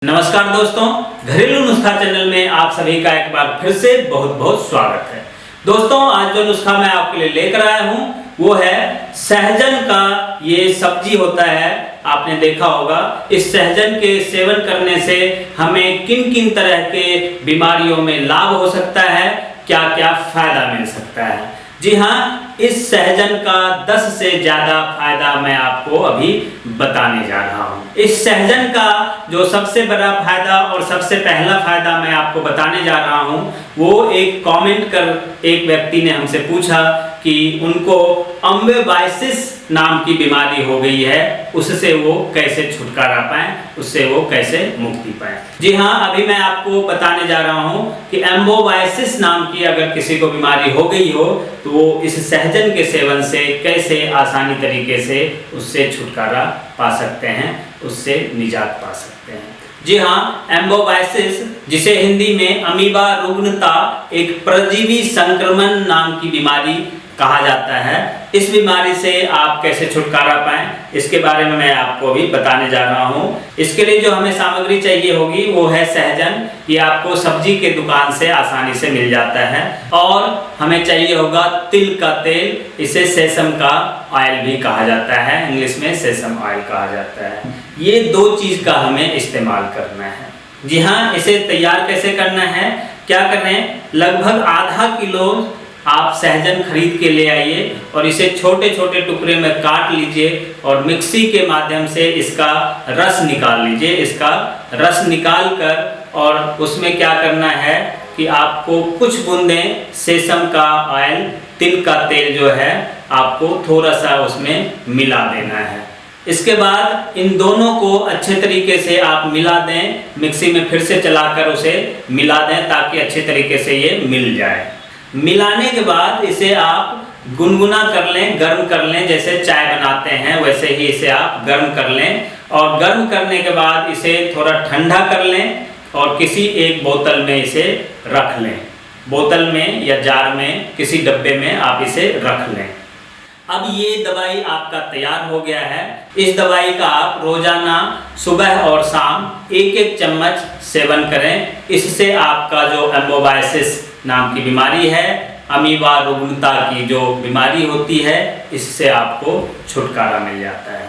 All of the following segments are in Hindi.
नमस्कार दोस्तों, घरेलू नुस्खा चैनल में आप सभी का एक बार फिर से बहुत बहुत स्वागत है। दोस्तों, आज जो नुस्खा मैं आपके लिए लेकर आया हूँ वो है सहजन का। ये सब्जी होता है, आपने देखा होगा। इस सहजन के सेवन करने से हमें किन किन तरह के बीमारियों में लाभ हो सकता है, क्या क्या फायदा मिल सकता है। जी हाँ, इस सहजन का 10 से ज्यादा फायदा मैं आपको अभी बताने जा रहा हूँ। इस सहजन का जो सबसे बड़ा फायदा और सबसे पहला फायदा मैं आपको बताने जा रहा हूँ, वो एक कमेंट कर एक व्यक्ति ने हमसे पूछा कि उनको अम्बेबाइसिस नाम की बीमारी हो गई है, उससे वो कैसे छुटकारा पाएं, उससे वो कैसे मुक्ति पाएं। जी हाँ, अभी मैं आपको बताने जा रहा हूँ कि एम्बोबाइसिस नाम की अगर किसी को बीमारी हो गई हो तो वो इस सहजन के सेवन से कैसे आसानी तरीके से उससे छुटकारा पा सकते हैं, उससे निजात पा सकते हैं। जी हाँ, एम्बोबाइसिस, जिसे हिंदी में अमीबा रुग्णता, एक परजीवी संक्रमण नाम की बीमारी कहा जाता है। इस बीमारी से आप कैसे छुटकारा पाएं, इसके बारे में मैं आपको अभी बताने जा रहा हूं। इसके लिए जो हमें सामग्री चाहिए होगी वो है सहजन। ये आपको सब्जी के दुकान से आसानी से मिल जाता है। और हमें चाहिए होगा तिल का तेल, इसे सेसम का ऑयल भी कहा जाता है, इंग्लिश में सेसम ऑयल कहा जाता है। ये दो चीज का हमें इस्तेमाल करना है। जी हाँ, इसे तैयार कैसे करना है, क्या करें, लगभग आधा किलो आप सहजन खरीद के ले आइए और इसे छोटे छोटे टुकड़े में काट लीजिए और मिक्सी के माध्यम से इसका रस निकाल लीजिए। इसका रस निकाल कर और उसमें क्या करना है कि आपको कुछ बूंदें सेसम का ऑयल, तिल का तेल जो है, आपको थोड़ा सा उसमें मिला देना है। इसके बाद इन दोनों को अच्छे तरीके से आप मिला दें, मिक्सी में फिर से चलाकर उसे मिला दें ताकि अच्छे तरीके से ये मिल जाए। मिलाने के बाद इसे आप गुनगुना कर लें, गर्म कर लें, जैसे चाय बनाते हैं वैसे ही इसे आप गर्म कर लें। और गर्म करने के बाद इसे थोड़ा ठंडा कर लें और किसी एक बोतल में इसे रख लें। बोतल में या जार में, किसी डब्बे में आप इसे रख लें। अब ये दवाई आपका तैयार हो गया है। इस दवाई का आप रोजाना सुबह और शाम 1-1 चम्मच सेवन करें। इससे आपका जो एम्बोबाइसिस नाम की बीमारी है, अमीबा रुग्णता की जो बीमारी होती है, इससे आपको छुटकारा मिल जाता है।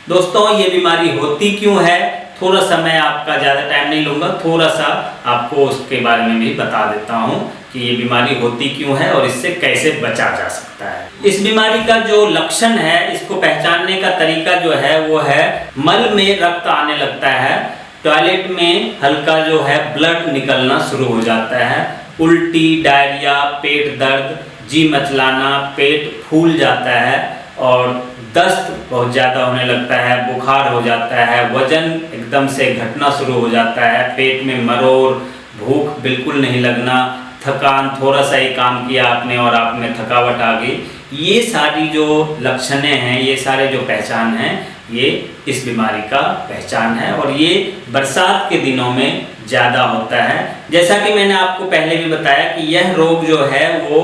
दोस्तों, ये बीमारी होती क्यों है, थोड़ा सा मैं आपका ज़्यादा टाइम नहीं लूँगा, थोड़ा सा आपको उसके बारे में भी बता देता हूँ कि ये बीमारी होती क्यों है और इससे कैसे बचा जा सकता है। इस बीमारी का जो लक्षण है, इसको पहचानने का तरीका जो है वो है मल में रक्त आने लगता है, टॉयलेट में हल्का जो है ब्लड निकलना शुरू हो जाता है, उल्टी, डायरिया, पेट दर्द, जी मचलाना, पेट फूल जाता है और दस्त बहुत ज़्यादा होने लगता है, बुखार हो जाता है, वजन एकदम से घटना शुरू हो जाता है, पेट में मरोड़, भूख बिल्कुल नहीं लगना, थकान, थोड़ा सा ही काम किया आपने और आप में थकावट आ गई। ये सारी जो लक्षणें हैं, ये सारे जो पहचान हैं, ये इस बीमारी का पहचान है और ये बरसात के दिनों में ज़्यादा होता है। जैसा कि मैंने आपको पहले भी बताया कि यह रोग जो है वो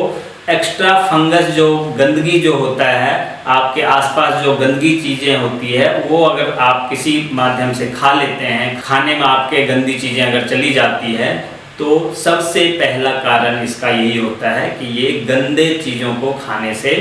एक्स्ट्रा फंगस, जो गंदगी जो होता है, आपके आसपास जो गंदगी चीज़ें होती है, वो अगर आप किसी माध्यम से खा लेते हैं, खाने में आपके गंदी चीज़ें अगर चली जाती है, तो सबसे पहला कारण इसका यही होता है कि ये गंदे चीज़ों को खाने से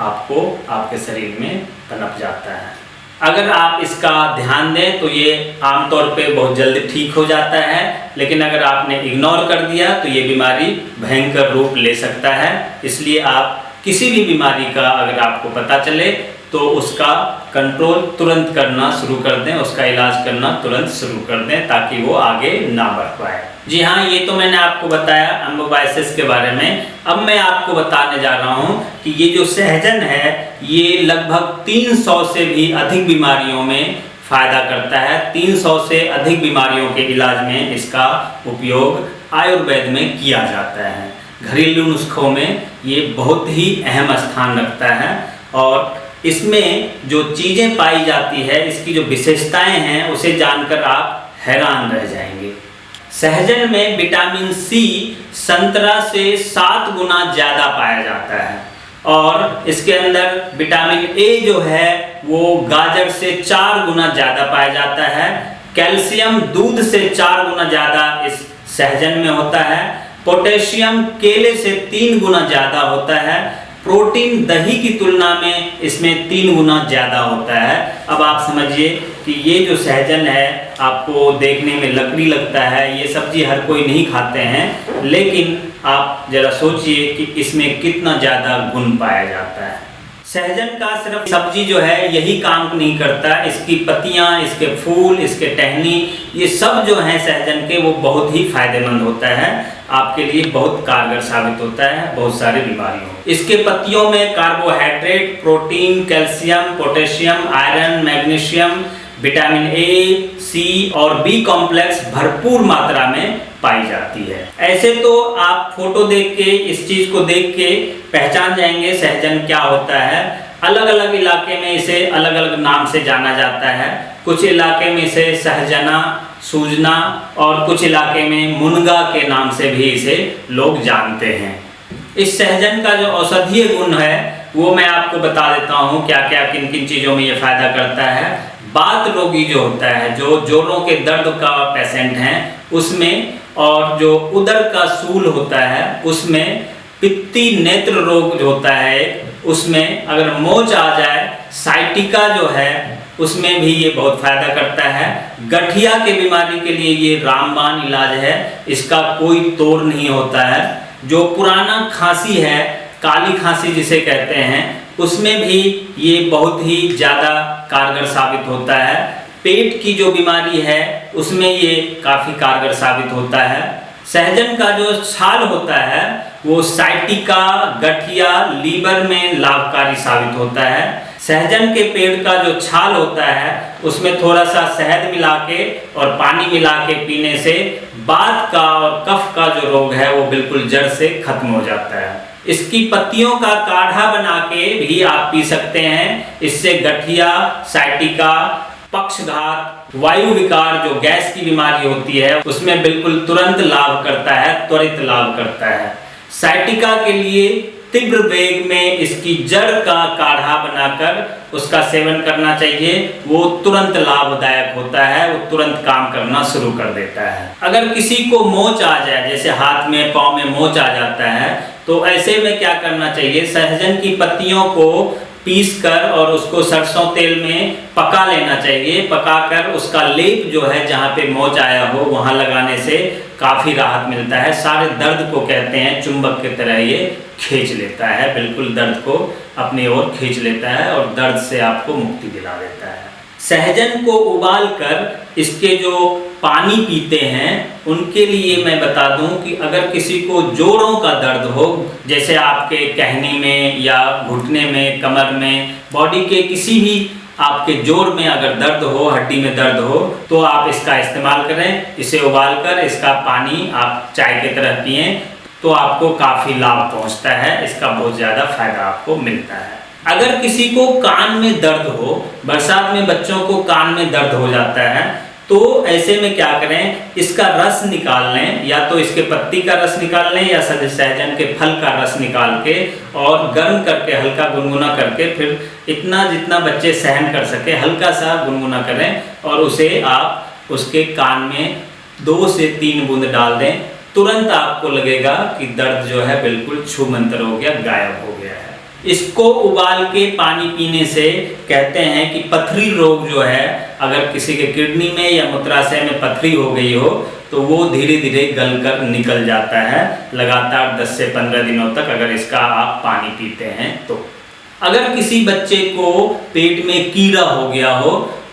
आपको आपके शरीर में पनप जाता है। अगर आप इसका ध्यान दें तो ये आमतौर पे बहुत जल्दी ठीक हो जाता है, लेकिन अगर आपने इग्नोर कर दिया तो ये बीमारी भयंकर रूप ले सकता है। इसलिए आप किसी भी बीमारी का अगर आपको पता चले तो उसका कंट्रोल तुरंत करना शुरू कर दें, उसका इलाज करना तुरंत शुरू कर दें ताकि वो आगे ना बढ़ पाए। जी हाँ, ये तो मैंने आपको बताया एम्बोबाइसिस के बारे में। अब मैं आपको बताने जा रहा हूँ कि ये जो सहजन है, ये लगभग 300 से भी अधिक बीमारियों में फ़ायदा करता है। 300 से अधिक बीमारियों के इलाज में इसका उपयोग आयुर्वेद में किया जाता है। घरेलू नुस्खों में ये बहुत ही अहम स्थान रखता है और इसमें जो चीज़ें पाई जाती है, इसकी जो विशेषताएं हैं, उसे जानकर आप हैरान रह जाएंगे। सहजन में विटामिन सी संतरा से 7 गुना ज़्यादा पाया जाता है और इसके अंदर विटामिन ए जो है वो गाजर से 4 गुना ज़्यादा पाया जाता है। कैल्शियम दूध से 4 गुना ज़्यादा इस सहजन में होता है। पोटेशियम केले से 3 गुना ज़्यादा होता है। प्रोटीन दही की तुलना में इसमें 3 गुना ज़्यादा होता है। अब आप समझिए कि ये जो सहजन है आपको देखने में लकड़ी लगता है, ये सब्जी हर कोई नहीं खाते हैं, लेकिन आप जरा सोचिए कि इसमें कितना ज़्यादा गुण पाया जाता है। सहजन का सिर्फ सब्जी जो है यही काम नहीं करता, इसकी पत्तियां, इसके फूल, इसके टहनी, ये सब जो हैं सहजन के वो बहुत ही फायदेमंद होता है, आपके लिए बहुत कारगर साबित होता है बहुत सारी बीमारियों। इसके पत्तियों में carbohydrate, protein, calcium, potassium, iron, magnesium, vitamin A, C और बी कॉम्प्लेक्स भरपूर मात्रा में पाई जाती है। ऐसे तो आप फोटो देख के, इस चीज को देख के पहचान जाएंगे सहजन क्या होता है। अलग अलग इलाके में इसे अलग अलग नाम से जाना जाता है। कुछ इलाके में इसे सहजना, सूजना और कुछ इलाके में मुनगा के नाम से भी इसे लोग जानते हैं। इस सहजन का जो औषधीय गुण है वो मैं आपको बता देता हूँ क्या क्या किन किन चीज़ों में ये फायदा करता है। बात रोगी जो होता है, जो जोड़ों के दर्द का पेशेंट हैं उसमें, और जो उदर का सूल होता है उसमें, पित्ती नेत्र रोग जो होता है उसमें, अगर मोच आ जाए, साइटिका जो है उसमें भी ये बहुत फायदा करता है। गठिया के बीमारी के लिए ये रामबाण इलाज है, इसका कोई तोड़ नहीं होता है। जो पुराना खांसी है, काली खांसी जिसे कहते हैं, उसमें भी ये बहुत ही ज़्यादा कारगर साबित होता है। पेट की जो बीमारी है उसमें ये काफ़ी कारगर साबित होता है। सहजन का जो छाल होता है वो साइटिका, गठिया, लीवर में लाभकारी साबित होता है। सहजन के पेड़ का जो छाल होता है उसमें थोड़ा सा शहद मिला के और पानी मिला के पीने से वात का और कफ का जो रोग है वो बिल्कुल जड़ से खत्म हो जाता है। इसकी पत्तियों का काढ़ा बना के भी आप पी सकते हैं। इससे गठिया, साइटिका, पक्षघात, वायु विकार जो गैस की बीमारी होती है उसमें बिल्कुल तुरंत लाभ करता है, त्वरित लाभ करता है। साइटिका के लिए तीव्र वेग में इसकी जड़ का काढ़ा बनाकर उसका सेवन करना चाहिए, वो तुरंत लाभदायक होता है, वो तुरंत काम करना शुरू कर देता है। अगर किसी को मोच आ जाए, जैसे हाथ में पाँव में मोच आ जाता है, तो ऐसे में क्या करना चाहिए, सहजन की पत्तियों को पीस कर और उसको सरसों तेल में पका लेना चाहिए। पकाकर उसका लेप जो है जहाँ पे मोच आया हो वहाँ लगाने से काफ़ी राहत मिलता है। सारे दर्द को कहते हैं चुंबक की तरह ये खींच लेता है, बिल्कुल दर्द को अपनी ओर खींच लेता है और दर्द से आपको मुक्ति दिला देता है। सहजन को उबाल कर इसके जो पानी पीते हैं उनके लिए मैं बता दूं कि अगर किसी को जोड़ों का दर्द हो, जैसे आपके कहनी में या घुटने में, कमर में, बॉडी के किसी भी आपके जोड़ में अगर दर्द हो, हड्डी में दर्द हो, तो आप इसका इस्तेमाल करें। इसे उबालकर इसका पानी आप चाय की तरह पिएं तो आपको काफ़ी लाभ पहुंचता है, इसका बहुत ज़्यादा फायदा आपको मिलता है। अगर किसी को कान में दर्द हो, बरसात में बच्चों को कान में दर्द हो जाता है, तो ऐसे में क्या करें, इसका रस निकाल लें, या तो इसके पत्ती का रस निकाल लें या सहजन के फल का रस निकाल के और गर्म करके हल्का गुनगुना करके, फिर इतना जितना बच्चे सहन कर सके हल्का सा गुनगुना करें और उसे आप उसके कान में 2 से 3 बूंद डाल दें। तुरंत आपको लगेगा कि दर्द जो है बिल्कुल छूमंतर हो गया, गायब हो गया है। इसको उबाल के पानी पीने से कहते हैं कि पथरी रोग जो है, अगर किसी के किडनी में या मूत्राशय में पथरी हो गई हो तो वो धीरे धीरे गलकर निकल जाता है, लगातार 10 से 15 दिनों तक अगर इसका आप पानी पीते हैं तो। अगर किसी बच्चे को पेट में कीड़ा हो गया हो,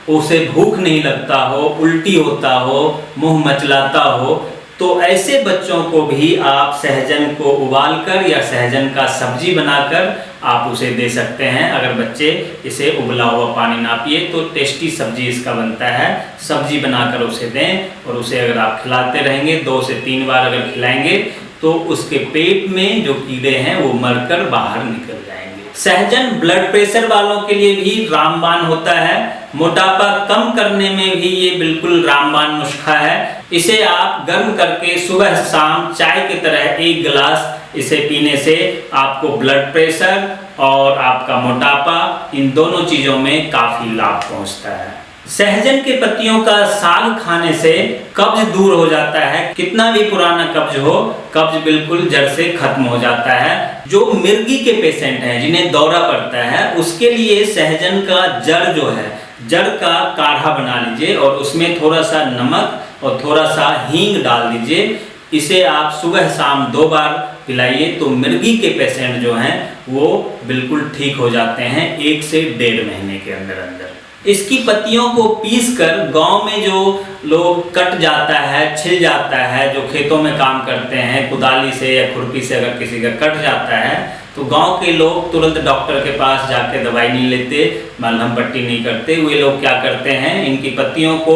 उसे भूख नहीं लगता हो, उल्टी होता हो, मुंह मचलाता हो, तो ऐसे बच्चों को भी आप सहजन को उबालकर या सहजन का सब्जी बनाकर आप उसे दे सकते हैं। अगर बच्चे इसे उबला हुआ पानी ना पिए तो टेस्टी सब्जी इसका बनता है, सब्जी बनाकर उसे दें और उसे अगर आप खिलाते रहेंगे 2 से 3 बार अगर खिलाएंगे तो उसके पेट में जो कीड़े हैं वो मरकर बाहर निकल जाएंगे। सहजन ब्लड प्रेशर वालों के लिए भी रामबाण होता है। मोटापा कम करने में भी ये बिल्कुल रामबाण नुस्खा है। इसे आप गर्म करके सुबह शाम चाय की तरह 1 गिलास इसे पीने से आपको ब्लड प्रेशर और आपका मोटापा, इन दोनों चीज़ों में काफ़ी लाभ पहुंचता है। सहजन के पत्तियों का साग खाने से कब्ज दूर हो जाता है। कितना भी पुराना कब्ज हो, कब्ज बिल्कुल जड़ से खत्म हो जाता है। जो मिर्गी के पेशेंट हैं, जिन्हें दौरा पड़ता है, उसके लिए सहजन का जड़ जो है, जड़ का काढ़ा बना लीजिए और उसमें थोड़ा सा नमक और थोड़ा सा हींग डाल दीजिए। इसे आप सुबह शाम 2 बार पिलाइए तो मिर्गी के पेशेंट जो हैं वो बिल्कुल ठीक हो जाते हैं 1 से 1.5 महीने के अंदर अंदर। इसकी पत्तियों को पीसकर गांव में जो लोग कट जाता है, छिल जाता है, जो खेतों में काम करते हैं, कुदाली से या खुरपी से अगर किसी का कट जाता है तो गांव के लोग तुरंत डॉक्टर के पास जाके दवाई नहीं लेते, मलहम पट्टी नहीं करते। वे लोग क्या करते हैं, इनकी पत्तियों को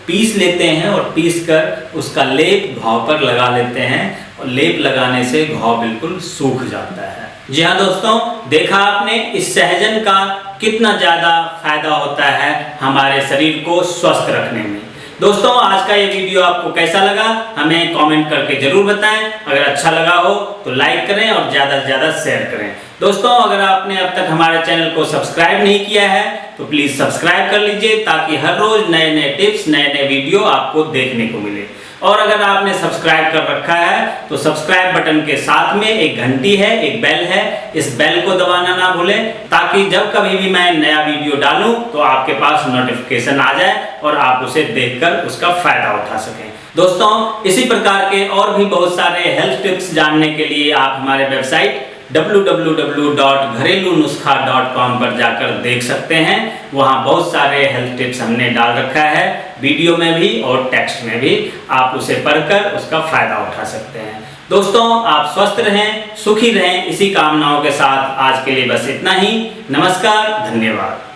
पीस लेते हैं और पीस कर उसका लेप घाव पर लगा लेते हैं और लेप लगाने से घाव बिल्कुल सूख जाता है। जी हाँ दोस्तों, देखा आपने इस सहजन का कितना ज़्यादा फायदा होता है हमारे शरीर को स्वस्थ रखने में। दोस्तों, आज का ये वीडियो आपको कैसा लगा हमें कमेंट करके जरूर बताएं। अगर अच्छा लगा हो तो लाइक करें और ज़्यादा से ज़्यादा शेयर करें। दोस्तों, अगर आपने अब तक हमारे चैनल को सब्सक्राइब नहीं किया है तो प्लीज़ सब्सक्राइब कर लीजिए, ताकि हर रोज़ नए नए टिप्स, नए नए वीडियो आपको देखने को मिले। और अगर आपने सब्सक्राइब कर रखा है तो सब्सक्राइब बटन के साथ में एक घंटी है, एक बेल है, इस बेल को दबाना ना भूलें, ताकि जब कभी भी मैं नया वीडियो डालूं तो आपके पास नोटिफिकेशन आ जाए और आप उसे देखकर उसका फायदा उठा सकें। दोस्तों, इसी प्रकार के और भी बहुत सारे हेल्थ टिप्स जानने के लिए आप हमारे वेबसाइट www.घरेलुनुस्खा.com पर जाकर देख सकते हैं। वहाँ बहुत सारे हेल्थ टिप्स हमने डाल रखा है, वीडियो में भी और टेक्स्ट में भी। आप उसे पढ़कर उसका फायदा उठा सकते हैं। दोस्तों, आप स्वस्थ रहें, सुखी रहें, इसी कामनाओं के साथ आज के लिए बस इतना ही। नमस्कार, धन्यवाद।